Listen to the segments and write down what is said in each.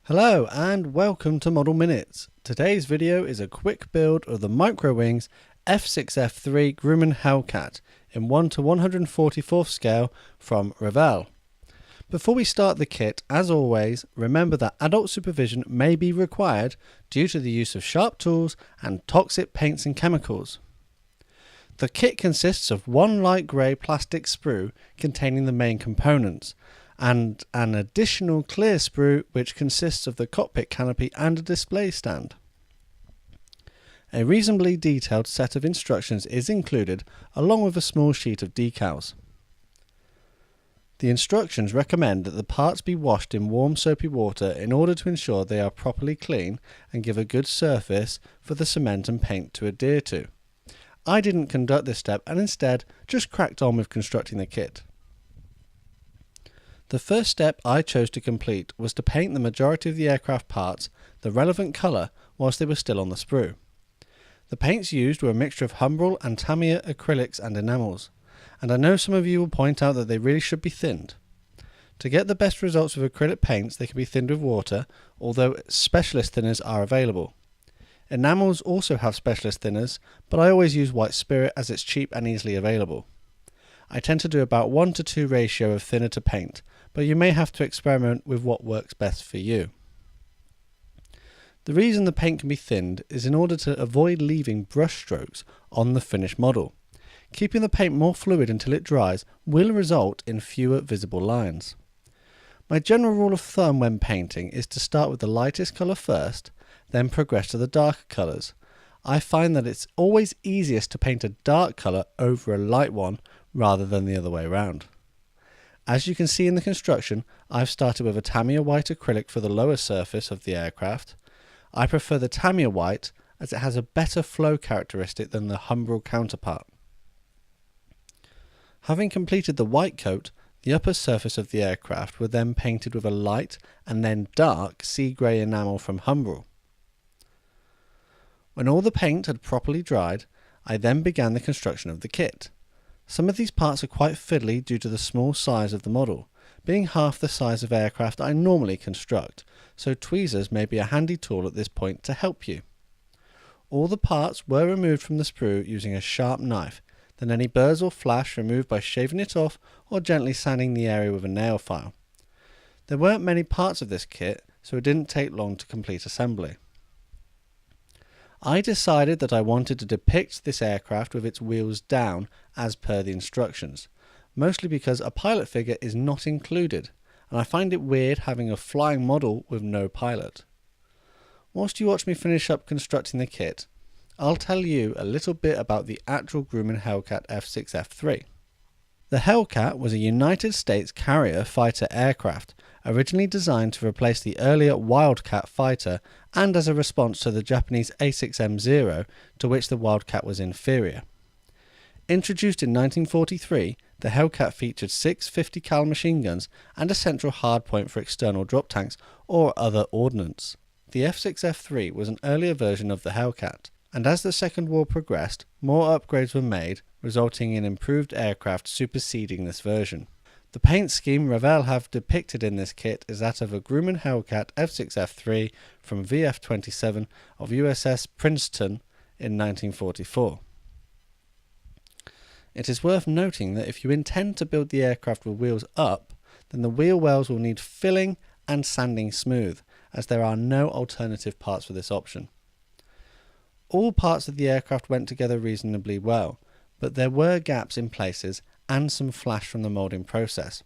Hello and welcome to Model Minutes. Today's video is a quick build of the Microwings F6F-3 Grumman Hellcat in 1:144 scale from Revell. Before we start the kit, as always, remember that adult supervision may be required due to the use of sharp tools and toxic paints and chemicals. The kit consists of one light grey plastic sprue containing the main components, and an additional clear sprue which consists of the cockpit canopy and a display stand. A reasonably detailed set of instructions is included along with a small sheet of decals. The instructions recommend that the parts be washed in warm soapy water in order to ensure they are properly clean and give a good surface for the cement and paint to adhere to. I didn't conduct this step and instead just cracked on with constructing the kit. The first step I chose to complete was to paint the majority of the aircraft parts the relevant colour whilst they were still on the sprue. The paints used were a mixture of Humbrol and Tamiya acrylics and enamels, and I know some of you will point out that they really should be thinned. To get the best results with acrylic paints, they can be thinned with water, although specialist thinners are available. Enamels also have specialist thinners, but I always use white spirit as it's cheap and easily available. I tend to do about 1:2 ratio of thinner to paint, but you may have to experiment with what works best for you. The reason the paint can be thinned is in order to avoid leaving brush strokes on the finished model. Keeping the paint more fluid until it dries will result in fewer visible lines. My general rule of thumb when painting is to start with the lightest colour first, then progress to the darker colours. I find that it's always easiest to paint a dark colour over a light one rather than the other way around. As you can see in the construction, I've started with a Tamiya white acrylic for the lower surface of the aircraft. I prefer the Tamiya white as it has a better flow characteristic than the Humbrol counterpart. Having completed the white coat, the upper surface of the aircraft were then painted with a light and then dark sea grey enamel from Humbrol. When all the paint had properly dried, I then began the construction of the kit. Some of these parts are quite fiddly due to the small size of the model, being half the size of aircraft I normally construct, so tweezers may be a handy tool at this point to help you. All the parts were removed from the sprue using a sharp knife, then any burrs or flash removed by shaving it off or gently sanding the area with a nail file. There weren't many parts of this kit, so it didn't take long to complete assembly. I decided that I wanted to depict this aircraft with its wheels down as per the instructions, mostly because a pilot figure is not included, and I find it weird having a flying model with no pilot. Whilst you watch me finish up constructing the kit, I'll tell you a little bit about the actual Grumman Hellcat F6F-3. The Hellcat was a United States carrier fighter aircraft, originally designed to replace the earlier Wildcat fighter and as a response to the Japanese A6M0, to which the Wildcat was inferior. Introduced in 1943, the Hellcat featured 6 50 cal machine guns and a central hardpoint for external drop tanks or other ordnance. The F6F-3 was an earlier version of the Hellcat, and as the Second War progressed, more upgrades were made, resulting in improved aircraft superseding this version. The paint scheme Revell have depicted in this kit is that of a Grumman Hellcat F6F-3 from VF-27 of USS Princeton in 1944. It is worth noting that if you intend to build the aircraft with wheels up, then the wheel wells will need filling and sanding smooth, as there are no alternative parts for this option. All parts of the aircraft went together reasonably well, but there were gaps in places and some flash from the moulding process.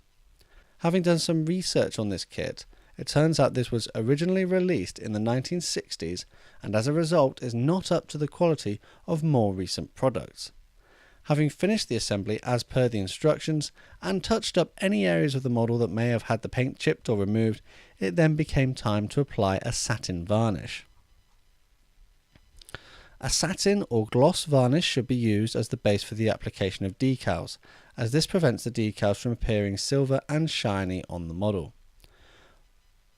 Having done some research on this kit, it turns out this was originally released in the 1960s and as a result is not up to the quality of more recent products. Having finished the assembly as per the instructions and touched up any areas of the model that may have had the paint chipped or removed, it then became time to apply a satin varnish. A satin or gloss varnish should be used as the base for the application of decals, as this prevents the decals from appearing silver and shiny on the model.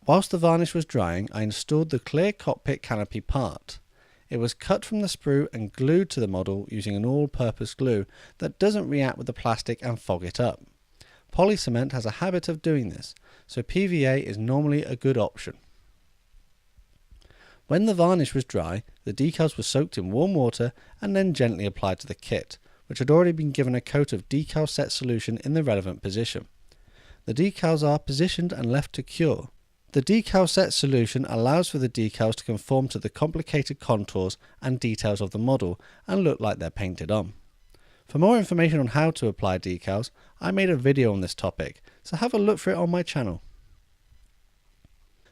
Whilst the varnish was drying, I installed the clear cockpit canopy part. It was cut from the sprue and glued to the model using an all-purpose glue that doesn't react with the plastic and fog it up. Polycement has a habit of doing this, so PVA is normally a good option. When the varnish was dry, the decals were soaked in warm water and then gently applied to the kit, which had already been given a coat of decal set solution in the relevant position. The decals are positioned and left to cure. The decal set solution allows for the decals to conform to the complicated contours and details of the model and look like they're painted on. For more information on how to apply decals, I made a video on this topic, so have a look for it on my channel.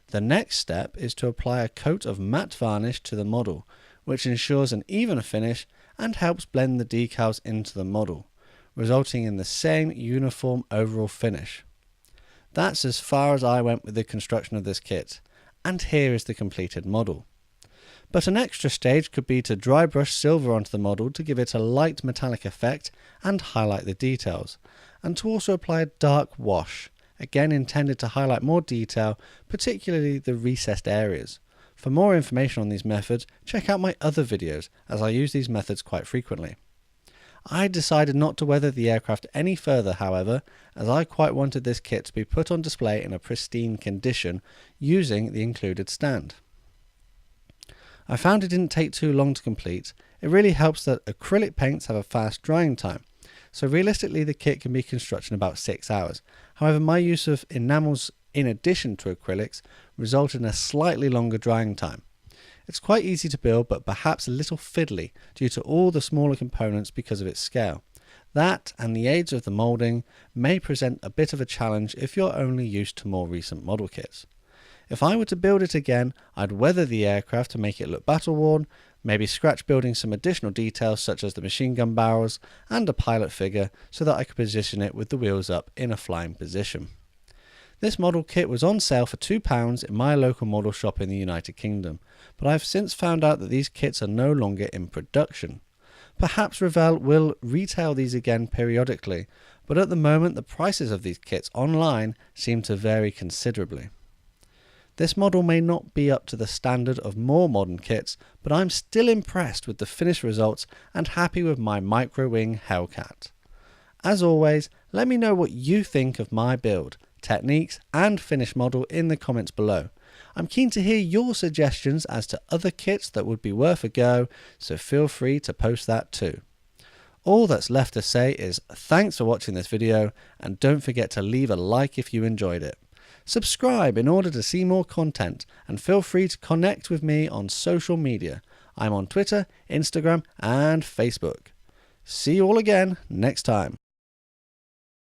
The next step is to apply a coat of matte varnish to the model, which ensures an even finish and helps blend the decals into the model, resulting in the same uniform overall finish. That's as far as I went with the construction of this kit, and here is the completed model. But an extra stage could be to dry brush silver onto the model to give it a light metallic effect and highlight the details, and to also apply a dark wash, again intended to highlight more detail, particularly the recessed areas. For more information on these methods, check out my other videos, as I use these methods quite frequently. I decided not to weather the aircraft any further, however, as I quite wanted this kit to be put on display in a pristine condition using the included stand. I found it didn't take too long to complete. It really helps that acrylic paints have a fast drying time, so realistically the kit can be constructed in about 6 hours. However, my use of enamels in addition to acrylics resulted in a slightly longer drying time. It's quite easy to build, but perhaps a little fiddly due to all the smaller components because of its scale. That and the age of the moulding may present a bit of a challenge if you're only used to more recent model kits. If I were to build it again, I'd weather the aircraft to make it look battle worn, maybe scratch building some additional details such as the machine gun barrels and a pilot figure so that I could position it with the wheels up in a flying position. This model kit was on sale for £2 in my local model shop in the United Kingdom, but I've since found out that these kits are no longer in production. Perhaps Revell will retail these again periodically, but at the moment the prices of these kits online seem to vary considerably. This model may not be up to the standard of more modern kits, but I'm still impressed with the finished results and happy with my Micro Wing Hellcat. As always, let me know what you think of my build, techniques and finished model in the comments below. I'm keen to hear your suggestions as to other kits that would be worth a go, so feel free to post that too. All that's left to say is thanks for watching this video, and don't forget to leave a like if you enjoyed it. Subscribe in order to see more content, and feel free to connect with me on social media. I'm on Twitter, Instagram and Facebook. See you all again next time.